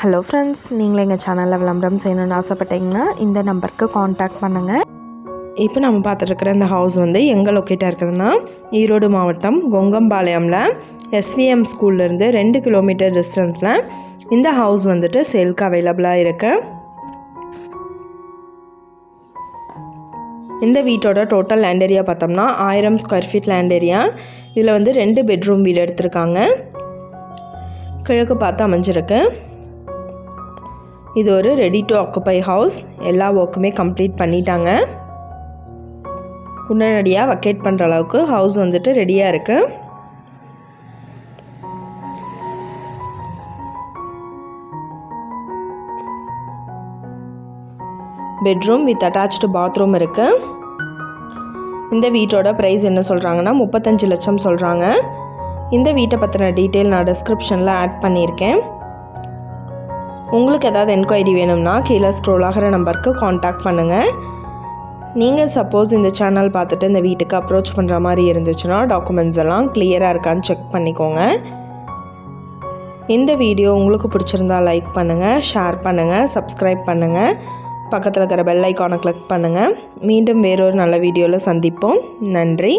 Hello friends, நீங்கள் எங்கள் சேனலில் விளம்பரம் செய்யணும்னு ஆசைப்பட்டீங்கன்னா இந்த நம்பருக்கு காண்டாக்ட் பண்ணுங்கள். இப்போ நம்ம பார்த்துட்ருக்குற இந்த ஹவுஸ் வந்து எங்கே லொக்கேட்டாக இருக்குதுன்னா ஈரோடு மாவட்டம் கொங்கம்பாளையமில் எஸ்விஎம் ஸ்கூல்லேருந்து 2 கிலோமீட்டர் டிஸ்டன்ஸில் இந்த ஹவுஸ் வந்துட்டு சேல்க்கு அவைலபிளாக இருக்குது. இந்த வீட்டோட டோட்டல் லேண்ட் ஏரியா பார்த்தோம்னா 1000 ஸ்கொயர் ஃபீட் லேண்ட் ஏரியா. இதில் வந்து 2 பெட்ரூம் வீடு எடுத்திருக்காங்க. கிழக்கு பார்த்து அமைஞ்சிருக்கு. இது ஒரு ரெடி டு ஆக்குபை ஹவுஸ். எல்லா ஒர்க்குமே கம்ப்ளீட் பண்ணிட்டாங்க. உடனடியாக வக்கேட் பண்ணுற அளவுக்கு ஹவுஸ் வந்துட்டு ரெடியாக இருக்குது. பெட்ரூம் வித் அட்டாச்டு பாத்ரூம் இருக்குது. இந்த வீட்டோட ப்ரைஸ் என்ன சொல்கிறாங்கன்னா 35 லட்சம் சொல்கிறாங்க. இந்த வீட்டை பற்றின டீட்டெயில் நான் டிஸ்கிரிப்ஷனில் ஆட் பண்ணியிருக்கேன். உங்களுக்கு ஏதாவது என்கொயரி வேணும்னா கீழே ஸ்க்ரோல் ஆகிற நம்பருக்கு காண்டாக்ட் பண்ணுங்கள். நீங்கள் சப்போஸ் இந்த சேனல் பார்த்துட்டு இந்த வீட்டுக்கு அப்ரோச் பண்ணுற மாதிரி இருந்துச்சுன்னா டாக்குமெண்ட்ஸ் எல்லாம் கிளியராக இருக்கான்னு செக் பண்ணிக்கோங்க. இந்த வீடியோ உங்களுக்கு பிடிச்சிருந்தா லைக் பண்ணுங்கள், ஷேர் பண்ணுங்கள், சப்ஸ்கிரைப் பண்ணுங்கள். பக்கத்தில் இருக்கிற பெல் ஐக்கானை கிளிக் பண்ணுங்கள். மீண்டும் வேறொரு நல்ல வீடியோவில் சந்திப்போம். நன்றி.